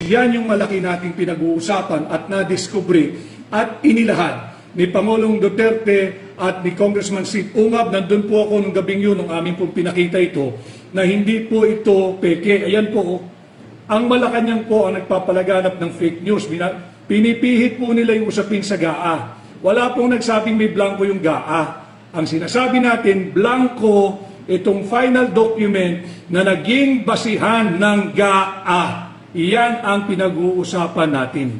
Yan yung malaki nating pinag-uusapan at nadiskubre at inilahad ni Pangulong Duterte at ni Congressman Sid Ungab. Nandun po ako nung gabing yun, nung amin pong pinakita ito, na hindi po ito peke. Ayan po, ang Malacanang po ang nagpapalaganap ng fake news. Pinipihit po nila yung usapin sa GAA. Wala pong nagsabing may blanco yung GAA. Ang sinasabi natin, blanco itong final document na naging basihan ng GAA. Iyan ang pinag-uusapan natin.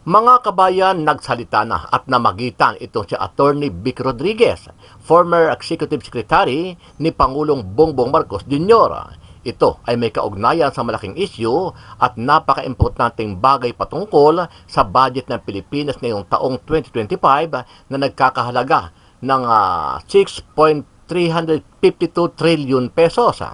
Mga kabayan, nagsalita na at namagitan itong si Attorney Vic Rodriguez, former Executive Secretary ni Pangulong Bongbong Marcos Jr. Ito ay may kaugnayan sa malaking issue at napaka-importanteng bagay patungkol sa budget ng Pilipinas ngayong taong 2025 na nagkakahalaga ng 6.352 trillion pesos.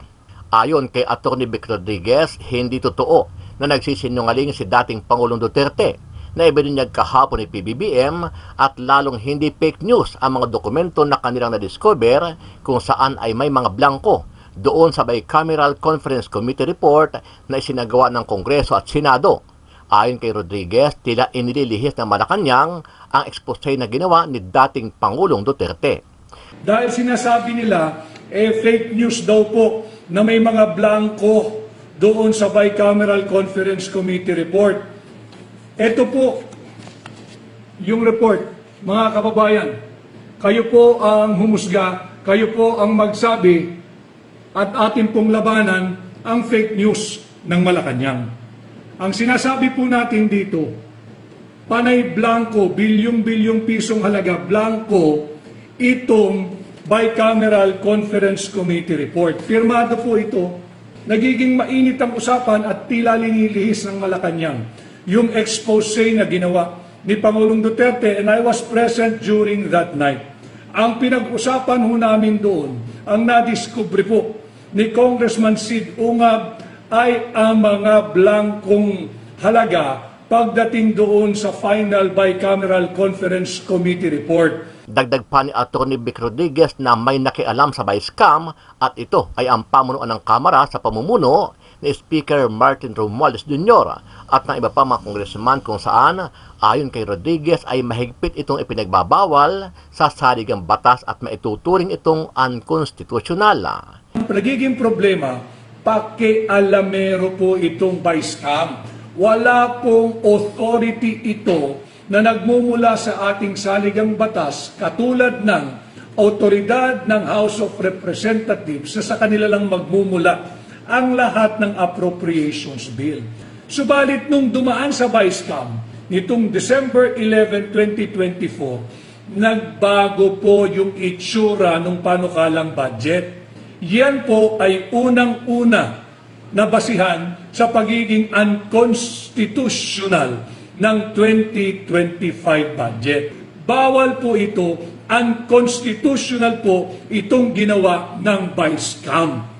Ayon kay Attorney Vic Rodriguez, hindi totoo na nagsisinungaling si dating Pangulong Duterte na ibinunyag kahapon ni PBBM at lalong hindi fake news ang mga dokumento na kanilang na-discover kung saan ay may mga blanco doon sa Bicameral Conference Committee report na isinagawa ng Kongreso at Senado. Ayon kay Rodriguez, tila inililihis ng Malacanang ang expose na ginawa ni dating Pangulong Duterte. Dahil sinasabi nila, fake news daw po na may mga blanco doon sa Bicameral Conference Committee report. Ito po yung report, mga kababayan. Kayo po ang humusga, kayo po ang magsabi at atin pong labanan ang fake news ng Malacanang. Ang sinasabi po natin dito, panay blanco, bilyong-bilyong pisong halaga, blanco, itong Bicameral Conference Committee report. Firmado po ito. Nagiging mainit ang usapan at tila linilihis ng Malacanang yung expose na ginawa ni Pangulong Duterte, and I was present during that night. Ang pinag-usapan ho namin doon, ang nadiskubre po ni Congressman Sid Ungab ay ang mga blankong halaga pagdating doon sa final Bicameral Conference Committee report. Dagdag pa ni Atty. Vic Rodriguez na may nakialam sa Bicam at ito ay ang pamunuan ng Kamara sa pamumuno ni Speaker Martin Romualdez Jr. at ng iba pa mga congressman kung saan, ayon kay Rodriguez, ay mahigpit itong ipinagbabawal sa saligang batas at maituturing itong unconstitutional. Ang nagiging problema, pakialamero po itong Bicam. Wala pong authority ito na nagmumula sa ating saligang batas katulad ng autoridad ng House of Representatives na sa kanila lang magmumula ang lahat ng appropriations bill. Subalit nung dumaan sa Bicam nitong December 11, 2024, nagbago po yung itsura ng panukalang budget. Yan po ay unang-una na basihan sa pagiging unconstitutional ng 2025 budget. Bawal po ito, unconstitutional po itong ginawa ng Bicam.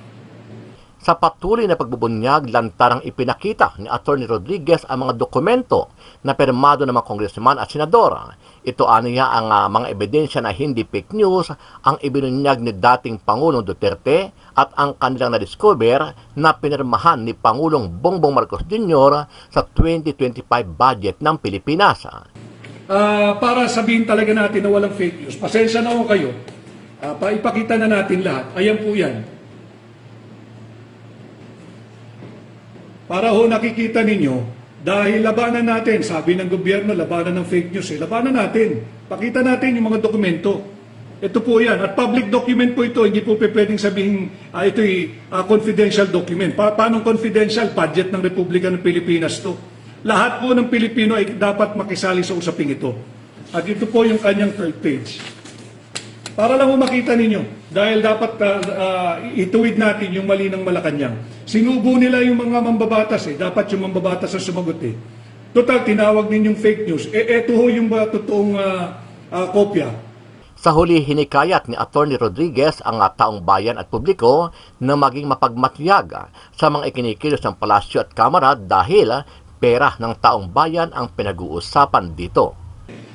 Sa patuloy na pagbubunyag, lantarang ipinakita ni Atty. Rodriguez ang mga dokumento na pirmado ng mga congressman at senador. Ito aniya ang mga ebidensya na hindi fake news ang ibinunyag ni dating Pangulong Duterte at ang kanilang na-discover na pinirmahan ni Pangulong Bongbong Marcos Jr. sa 2025 budget ng Pilipinas. Para sabihin talaga natin na walang fake news, pasensya na ho kayo. Ipakita na natin lahat. Ayan po yan. Para ho nakikita ninyo, dahil labanan natin, sabi ng gobyerno, labanan ng fake news, labanan natin. Pakita natin yung mga dokumento. Ito po yan. At public document po ito, hindi po pwedeng sabihin ito'y confidential document. Paano confidential? Budget ng Republika ng Pilipinas to. Lahat po ng Pilipino ay dapat makisali sa usaping ito. At ito po yung kanyang third page. Para lang makita ninyo, dahil dapat ituwid natin yung mali ng Malacanang. Sinubo nila yung mga mambabatas dapat yung mambabatas ang sumagot Total, tinawag ninyong fake news. Eto ho yung totoong kopya. Sa huli, hinikayat ni Atty. Rodriguez ang taong bayan at publiko na maging mapagmatiyag sa mga ikinikilos ng palasyo at kamara dahil pera ng taong bayan ang pinag-uusapan dito.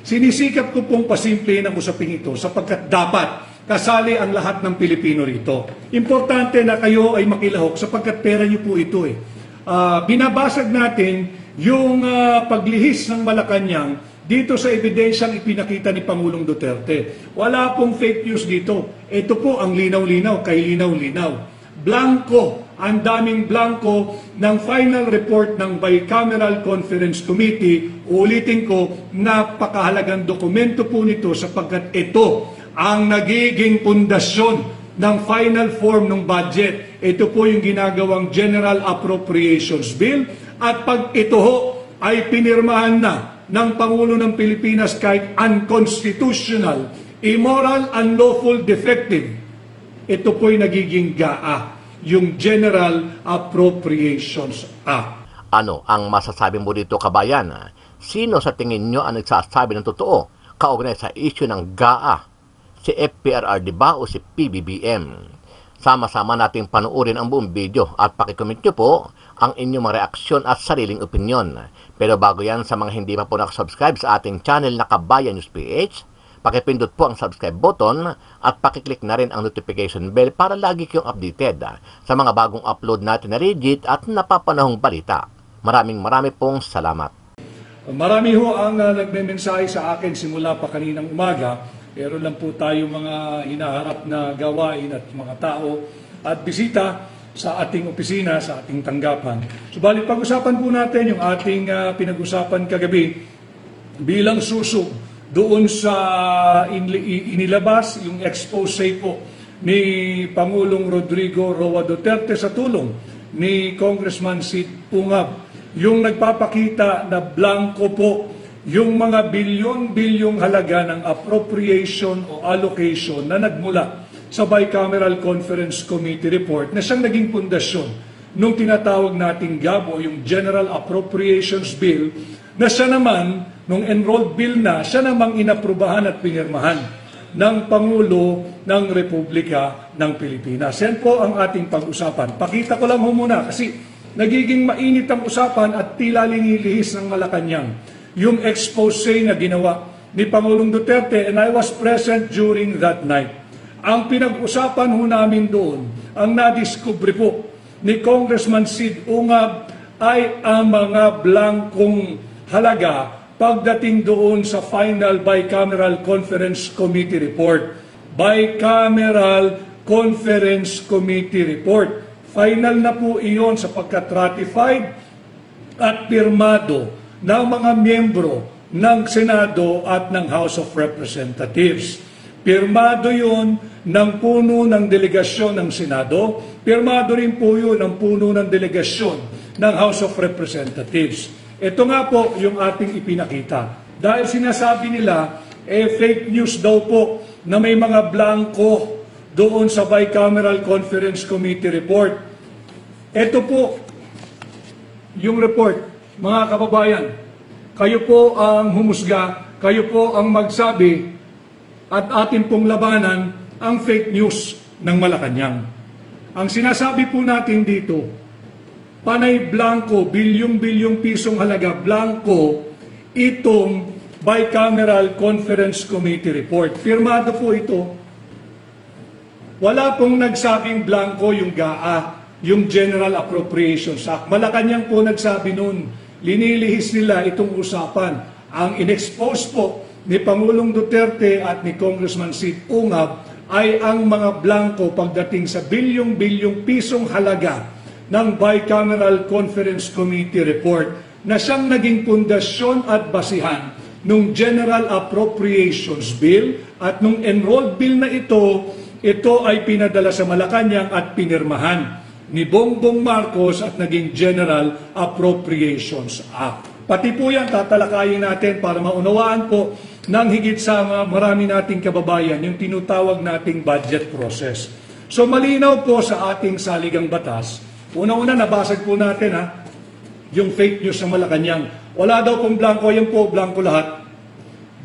Sinisikap ko pong pasimple ng usaping ito sapagkat dapat kasali ang lahat ng Pilipino rito. Importante na kayo ay makilahok sapagkat pera niyo po ito binabasag natin yung paglihis ng Malacanang dito sa ebidensyang ipinakita ni Pangulong Duterte. Wala pong fake news dito. Ito po ang linaw-linaw, kay linaw-linaw. Blanco, ang daming blanco ng final report ng Bicameral Conference Committee. Ulitin ko, napakahalagang dokumento po nito sapagkat ito ang nagiging pundasyon ng final form ng budget. Ito po yung ginagawang General Appropriations Bill at pag ito ho ay pinirmahan na ng Pangulo ng Pilipinas kahit unconstitutional, immoral, unlawful, defective, ito po'y nagiging GAA, yung General Appropriations Act. Ano ang masasabi mo dito, kabayan? Sino sa tingin nyo ang nagsasabi ng totoo kaugnay sa issue ng GAA? Si FPRRD ba o si PBBM? Sama-sama nating panuorin ang buong video at pakicomment nyo po ang inyong mga reaksyon at sariling opinyon. Pero bago yan, sa mga hindi pa po nakasubscribe sa ating channel na Kabayan News PH, pakipindot po ang subscribe button at pakiclick na rin ang notification bell para lagi kayong updated sa mga bagong upload natin na legit at napapanahong balita. Marami pong salamat. Marami ho ang nagme-mensahe sa akin simula pa kaninang umaga. Pero lang po tayo mga hinaharap na gawain at mga tao at bisita sa ating opisina, sa ating tanggapan. Subalit pag-usapan po natin yung ating pinag-usapan kagabi bilang susog doon sa inilabas yung expose po ni Pangulong Rodrigo Roa Duterte sa tulong ni Congressman Sid Ungab. Yung nagpapakita na blanco po yung mga bilyon-bilyong halaga ng appropriation o allocation na nagmula sa Bicameral Conference Committee report na siyang naging pundasyon nung tinatawag nating GAB o yung General Appropriations Bill na siya naman, nung enrolled bill na, siya namang inaprubahan at pinirmahan ng Pangulo ng Republika ng Pilipinas. Yan po ang ating pag-usapan. Pakita ko lang muna kasi nagiging mainit ang usapan at tila linilihis ng Malacanang yung expose na ginawa ni Pangulong Duterte, and I was present during that night. Ang pinag-usapan ho namin doon, ang nadiskubre po ni Congressman Sid Ungab ay ang mga blankong halaga pagdating doon sa final Bicameral Conference Committee report. Bicameral Conference Committee report. Final na po iyon sapagkat ratified at pirmado ng mga miyembro ng Senado at ng House of Representatives. Pirmado yun ng puno ng delegasyon ng Senado, pirmado rin po yun ng puno ng delegasyon ng House of Representatives. Ito nga po yung ating ipinakita. Dahil sinasabi nila, fake news daw po na may mga blanco doon sa Bicameral Conference Committee report. Ito po yung report. Mga kababayan, kayo po ang humusga, kayo po ang magsabi at atin pong labanan ang fake news ng Malacanang. Ang sinasabi po natin dito, panay blanco, bilyong-bilyong pisong halaga, blanco, itong Bicameral Conference Committee report. Pirmado po ito. Wala pong nagsabing blanco yung GAA, yung General Appropriations Act. Malacanang po nagsabi noon. Linilihis nila itong usapan. Ang inexpose po ni Pangulong Duterte at ni Congressman Sid Ungab ay ang mga blanco pagdating sa bilyong-bilyong pisong halaga ng Bicameral Conference Committee report na siyang naging pundasyon at basihan nung General Appropriations Bill at nung enrolled bill na ito ay pinadala sa Malacanang at pinirmahan ni Bongbong Marcos at naging General Appropriations Act. Pati po yan tatalakayin natin para maunawaan po ng higit sa marami nating kababayan yung tinutawag nating budget process. So malinaw po sa ating saligang batas, una-una nabasag po natin yung fake news sa Malacanang. Wala daw pong blanco, yan po blanco lahat.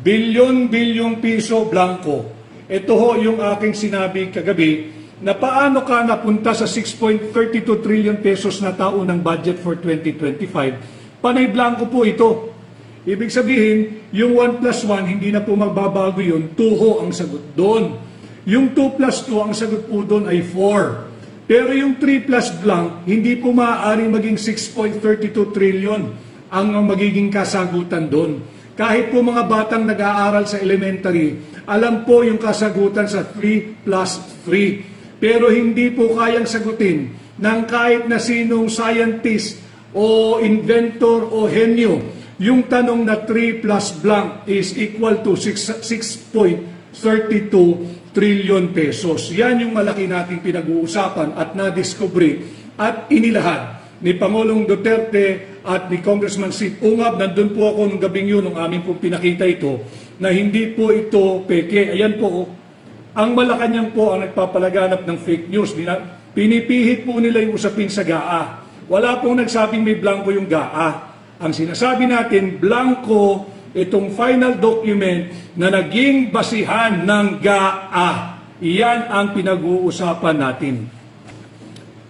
Bilyon-bilyong piso blanco. Ito ho yung aking sinabi kagabi, na paano ka napunta sa 6.32 trillion pesos na taon ng budget for 2025, panay blanco po ito. Ibig sabihin, yung 1 plus 1, hindi na po magbabago yun, 2 ho ang sagot doon. Yung 2 plus 2, ang sagot po doon ay 4. Pero yung 3 plus blank, hindi po maaaring maging 6.32 trillion ang magiging kasagutan doon. Kahit po mga batang nag-aaral sa elementary, alam po yung kasagutan sa 3 plus 3. Pero hindi po kayang sagutin ng kahit na sinong scientist o inventor o henyo yung tanong na 3 plus blank is equal to 6.32 trillion pesos. Yan yung malaki nating pinag-uusapan at nadiskubre at inilahad ni Pangulong Duterte at ni Congressman Sid Ungab. Nandun po ako nung gabing yun, nung amin po pinakita ito, na hindi po ito peke. Ayan po, ang Malacanang po ang nagpapalaganap ng fake news. Pinipihit po nila yung usapin sa GAA. Wala pong nagsabing may blanco yung GAA. Ang sinasabi natin, blanco itong final document na naging basihan ng GAA. Iyan ang pinag-uusapan natin.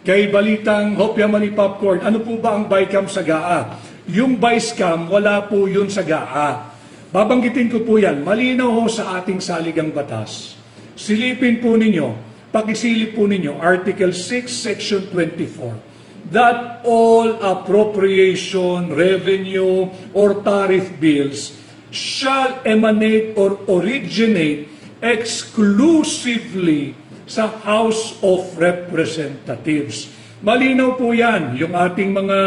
Kay Balitang Hopya Mani Popcorn, ano po ba ang BICAM sa GAA? Yung BICAM, wala po yun sa GAA. Babanggitin ko po yan, malinaw ho sa ating saligang batas. Silipin po ninyo, pakisilip po ninyo, Article 6, Section 24, that all appropriation, revenue, or tariff bills shall emanate or originate exclusively sa House of Representatives. Malinaw po yan, yung ating mga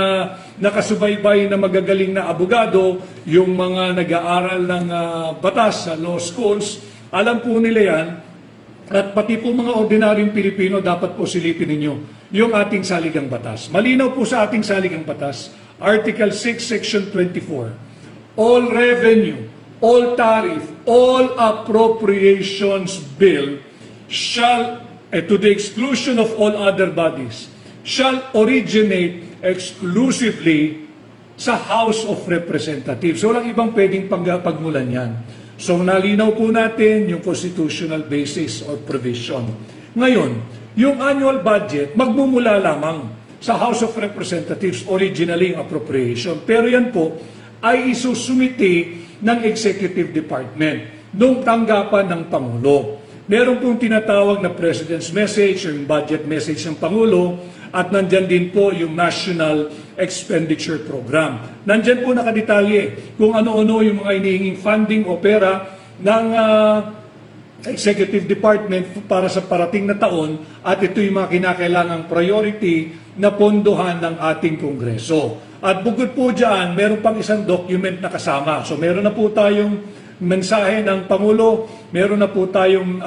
nakasubaybay na magagaling na abogado, yung mga nag-aaral ng batas sa law schools, alam po nila yan, at pati po mga ordinaryong Pilipino, dapat po silipin ninyo yung ating saligang batas. Malinaw po sa ating saligang batas, Article 6, Section 24, all revenue, all tariff, all appropriations bill shall, to the exclusion of all other bodies, shall originate exclusively sa House of Representatives. So, walang ibang pwedeng pagmulan yan. So, nalinaw po natin yung constitutional basis or provision. Ngayon, yung annual budget, magmumula lamang sa House of Representatives, originally appropriation. Pero yan po ay isusumiti ng Executive Department nung tanggapan ng Pangulo. Meron pong tinatawag na President's Message or yung budget message ng Pangulo at nandyan din po yung National Expenditure Program. Nandyan po nakadetalye kung ano-ano yung mga inihinging funding o pera ng Executive Department para sa parating na taon at ito yung mga kinakailangang priority na pondohan ng ating Kongreso. At bukod po dyan, meron pang isang document na kasama. So meron na po tayong mensahe ng Pangulo, meron na po tayong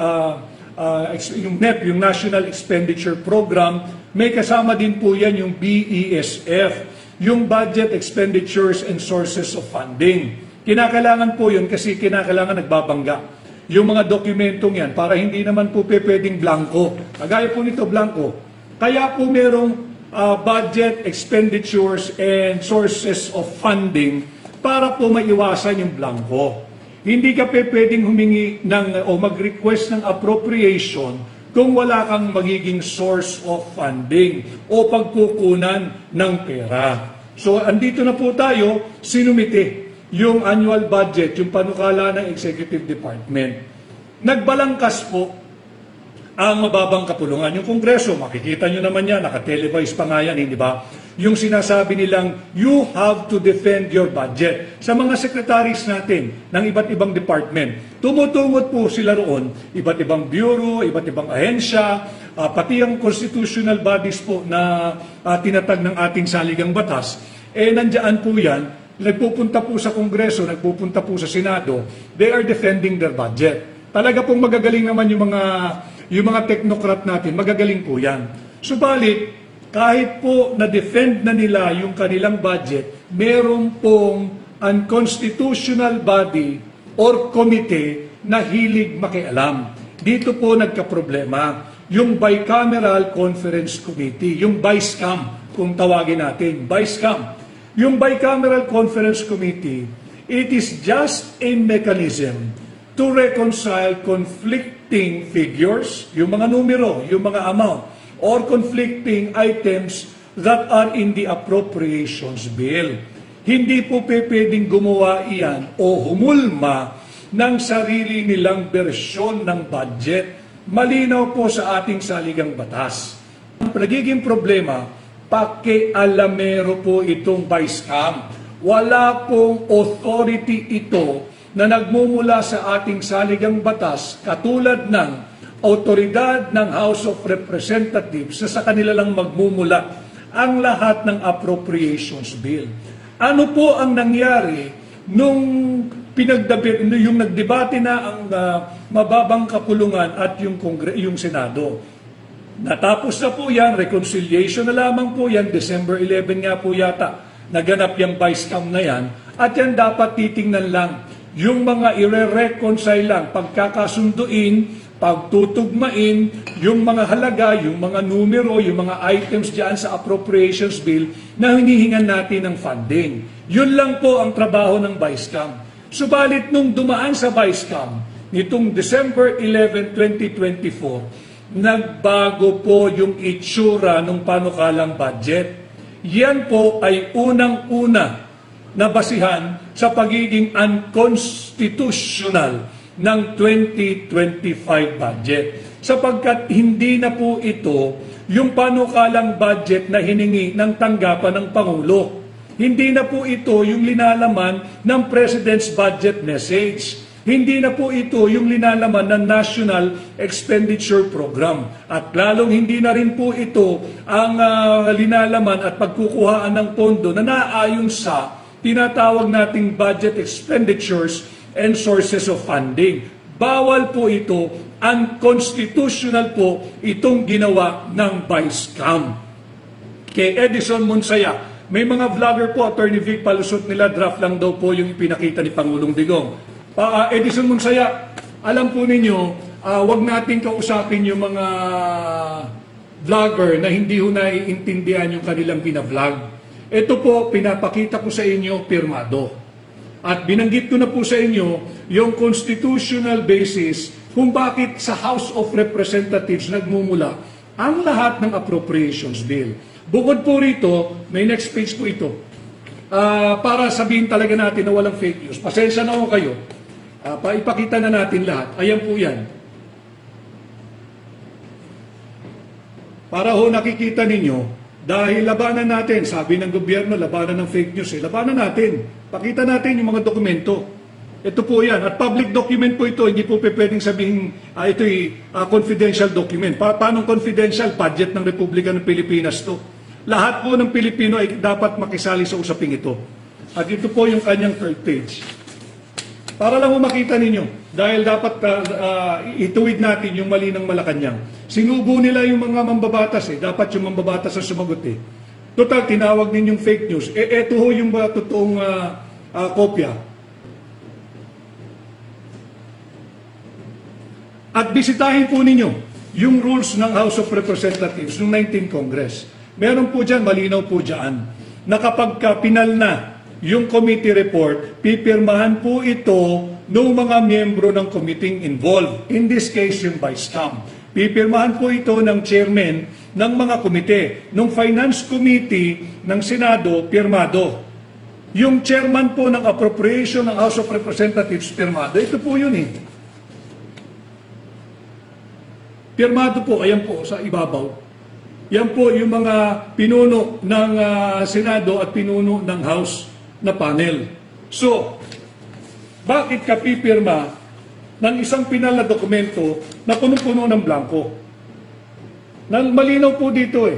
yung NEP, yung National Expenditure Program, may kasama din po yan yung BESF, yung Budget Expenditures and Sources of Funding. Kinakailangan po yun kasi kinakailangan nagbabangga yung mga dokumentong yan para hindi naman po pwedeng blanco. Kagaya po nito, blanco. Kaya po merong budget expenditures and sources of funding para po maiwasan yung blanco. Hindi ka pwedeng humingi o mag-request ng appropriation kung wala kang magiging source of funding o pagkukunan ng pera. So, andito na po tayo, sinumite yung annual budget, yung panukala ng Executive Department. Nagbalangkas po ang mababang kapulungan. Yung Kongreso, makikita nyo naman yan, nakatelevise pa nga yan, hindi ba? Yung sinasabi nilang, you have to defend your budget. Sa mga secretaries natin ng iba't ibang department, tumutungot po sila roon, iba't ibang bureau, iba't ibang ahensya, pati ang constitutional bodies po na tinatag ng ating saligang batas, nandiyan po yan, nagpupunta po sa Kongreso, nagpupunta po sa Senado, they are defending their budget. Talaga pong magagaling naman yung mga technocrat natin, magagaling po yan. Subalit, kahit po na-defend na nila yung kanilang budget, meron pong unconstitutional body or committee na hilig makialam. Dito po nagkaproblema. Yung Bicameral Conference Committee, yung BICAM, kung tawagin natin, BICAM. Yung Bicameral Conference Committee, it is just a mechanism to reconcile conflicting figures, yung mga numero, yung mga amount, or conflicting items that are in the appropriations bill. Hindi po pwedeng gumawa iyan o humulma ng sarili nilang bersyon ng budget. Malinaw po sa ating saligang batas. nagiging problema, pakialamero po itong Vice-Cam. Wala pong authority ito na nagmumula sa ating saligang batas katulad ng autoridad ng House of Representatives na sa kanila lang magmumula ang lahat ng appropriations bill. Ano po ang nangyari nung yung nagdebate na ang mababang kapulungan at yung Senado? Natapos na po yan, reconciliation na lamang po yan, December 11 nga po yata, naganap yung Vice-Cam na yan, at yan dapat titingnan lang. Yung mga ire-reconcile lang, pagkakasunduin, pagtutugmain, yung mga halaga, yung mga numero, yung mga items dyan sa appropriations bill na hinihingan natin ng funding. Yun lang po ang trabaho ng Vice-Cam. Subalit nung dumaan sa Vice-Cam, nitong December 11, 2024, nagbago po yung itsura ng panukalang budget. Yan po ay unang-una na basihan sa pagiging unconstitutional ng 2025 budget. Sapagkat hindi na po ito yung panukalang budget na hiningi ng tanggapan ng Pangulo. Hindi na po ito yung linalaman ng President's Budget Message. Hindi na po ito yung linalaman ng National Expenditure Program. At lalong hindi na rin po ito ang linalaman at pagkukuhaan ng pondo na naayon sa tinatawag nating budget expenditures and sources of funding. Bawal po ito, unconstitutional po itong ginawa ng Vice-Cam. Kay Edison Monsaya, may mga vlogger po, Attorney Vic, palusot nila, draft lang daw po yung ipinakita ni Pangulong Digong. Edison Monsaya, alam po ninyo, wag natin kausapin yung mga vlogger na hindi ho naiintindihan yung kanilang binavlog. Ito po, pinapakita ko sa inyo, pirmado. At binanggit ko na po sa inyo yung constitutional basis kung bakit sa House of Representatives nagmumula ang lahat ng appropriations bill. Bukod po rito, may next page po ito. Para sabihin talaga natin na walang fake news. Pasensya na ho kayo. Ipakita na natin lahat. Ayan po yan. Para ho nakikita ninyo, dahil labanan natin, sabi ng gobyerno, labanan ng fake news, labanan natin. Pakita natin yung mga dokumento. Ito po yan. At public document po ito, hindi po pwedeng sabihin ito'y confidential document. Paano confidential? Budget ng Republika ng Pilipinas to. Lahat po ng Pilipino ay dapat makisali sa usaping ito. At ito po yung kanyang third page. Para lang makita ninyo, dahil dapat ituwid natin yung mali ng Malacanang. Sinubo nila yung mga mambabatas dapat yung mambabatas ang sumagot Total, tinawag ninyong fake news. Eto ho yung totoong kopya. At bisitahin po ninyo yung rules ng House of Representatives ng 19th Congress. Meron po dyan, malinaw po dyan, na kapag pinal na yung committee report, pipirmahan po ito ng mga miyembro ng committee involved. In this case, yung Vice-Cam. Pipirmahan po ito ng chairman ng mga komite. Nung Finance Committee ng Senado, pirmado. Yung chairman po ng appropriation ng House of Representatives, pirmado. Ito po yun Pirmado po, ayan po, sa ibabaw. Yan po yung mga pinuno ng Senado at pinuno ng House na panel. So, bakit ka pipirma ng isang pinal na dokumento na punong-puno ng blanco? Malinaw po dito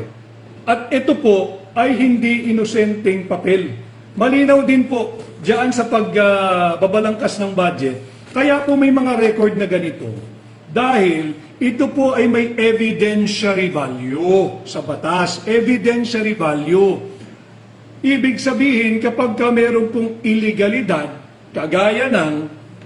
At ito po ay hindi inosenteng papel. Malinaw din po diyan sa pagbabalangkas ng budget. Kaya po may mga record na ganito. Dahil ito po ay may evidentiary value sa batas. Evidentiary value. Ibig sabihin, kapag meron pong illegalidad, kagaya ng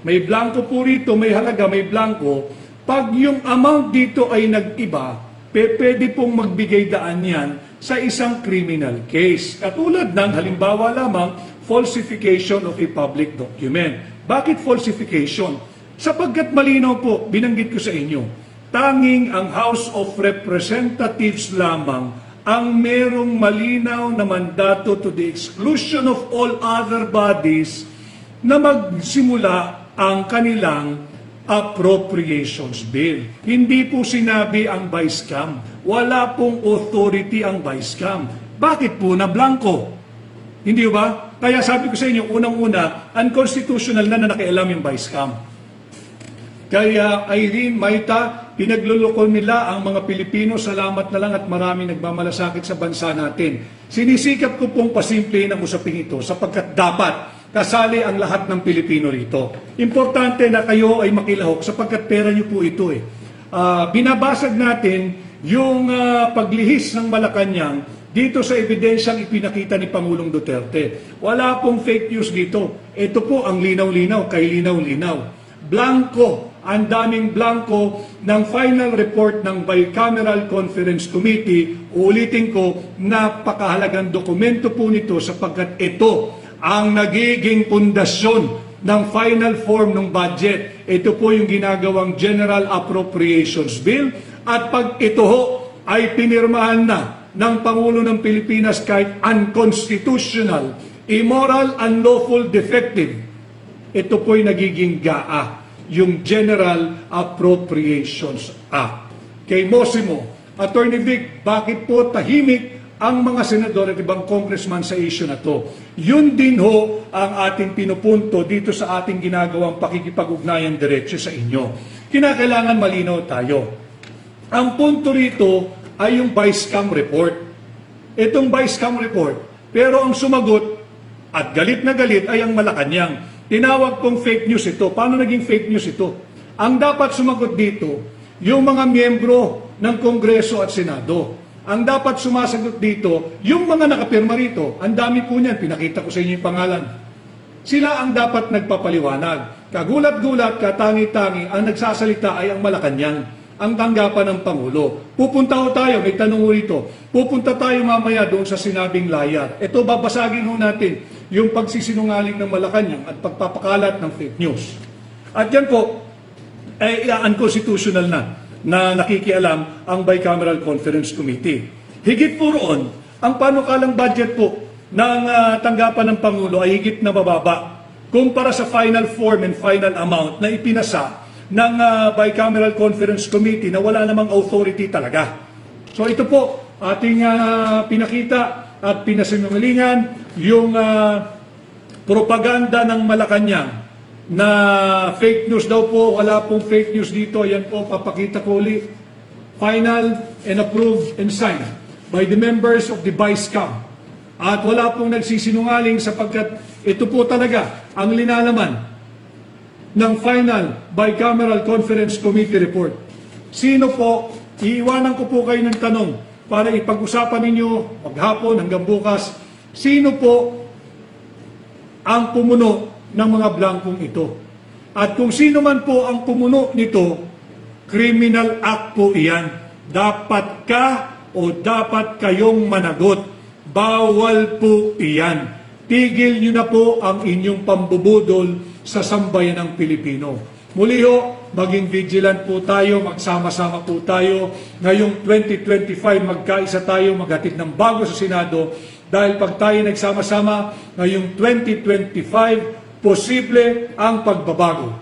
may blanco po rito, may halaga, may blanco, pag yung amount dito ay nag-iba, pwede pong magbigay daan yan sa isang criminal case. Katulad ng, halimbawa lamang, falsification of a public document. Bakit falsification? Sapagkat malinaw po, binanggit ko sa inyo, tanging ang House of Representatives lamang ang merong malinaw na mandato to the exclusion of all other bodies na magsimula ang kanilang Appropriations Bill. Hindi po sinabi ang Vice-Cam. Wala pong authority ang Vice-Cam. Bakit po na blanco? Hindi ba? Kaya sabi ko sa inyo, unang-una, unconstitutional na nakialam yung Vice-Cam. Kaya Irene, Maita, pinagluloko nila ang mga Pilipino. Salamat na lang at maraming nagmamalasakit sa bansa natin. Sinisikap ko pong pasimplehin ang usaping ito sapagkat dapat kasali ang lahat ng Pilipino rito. Importante na kayo ay makilahok sapagkat pera niyo po ito eh. Binabasag natin yung paglihis ng Malacanang dito sa ebidensyang ipinakita ni Pangulong Duterte. Wala pong fake news dito. Ito po ang linaw-linaw, kay linaw-linaw. Blanco, ang daming blanco ng final report ng Bicameral Conference Committee. Uulitin ko, napakahalagang dokumento po nito sapagkat ito ang nagiging pundasyon ng final form ng budget. Ito po yung ginagawang General Appropriations Bill. At pag ito ho ay pinirmahan na ng Pangulo ng Pilipinas kahit unconstitutional, immoral, unlawful, defective, ito po ay nagiging GAA, yung General Appropriations Act. Kay Mosimo, Attorney Vic, bakit po tahimik ang mga senador at ibang congressman sa issue na to? Yun din ho ang ating pinupunto dito sa ating ginagawang pakikipag-ugnayan diretso sa inyo. Kinakailangan malinaw tayo. Ang punto rito ay yung Vice-Cam report. Itong Vice-Cam report, pero ang sumagot at galit na galit ay ang Malacanang. Tinawag kong fake news ito. Paano naging fake news ito? Ang dapat sumagot dito, yung mga miyembro ng Kongreso at Senado. Ang dapat sumasagot dito, yung mga nakapirma rito, ang dami po niyan, pinakita ko sa inyo yung pangalan. Sila ang dapat nagpapaliwanag. Kagulat-gulat, katangi-tangi, ang nagsasalita ay ang Malacanang, ang tanggapan ng Pangulo. Pupunta ho tayo, may tanong ho rito, pupunta tayo mamaya doon sa sinabing layar. Ito, babasagin ho natin yung pagsisinungaling ng Malacanang at pagpapakalat ng fake news. At yan po, ay unconstitutional na nakikialam ang Bicameral Conference Committee. Higit po roon, ang panukalang budget po ng tanggapan ng Pangulo ay higit na mababa kumpara sa final form and final amount na ipinasa ng Bicameral Conference Committee na wala namang authority talaga. So ito po, ating pinakita at pinasinungalingan yung propaganda ng Malacanang na fake news daw po, wala pong fake news dito. Ayan po, papakita ko ulit. Final and approved and signed by the members of the Vice-Cam. At wala pong nagsisinungaling sapagkat ito po talaga ang linalaman ng final Bicameral Conference Committee report. Sino po, iiwanan ko po kayo ng tanong para ipag-usapan ninyo maghapon hanggang bukas, sino po ang pumuno ng mga blankong ito. At kung sino man po ang pumuno nito, criminal act po iyan. Dapat ka o dapat kayong managot. Bawal po iyan. Tigil nyo na po ang inyong pambubudol sa sambayan ng Pilipino. Muli ho, maging vigilant po tayo, magsama-sama po tayo. Ngayong 2025, magkaisa tayo, maghatid ng bago sa Senado. Dahil pag tayo nagsama-sama, ngayong 2025, posible ang pagbabago.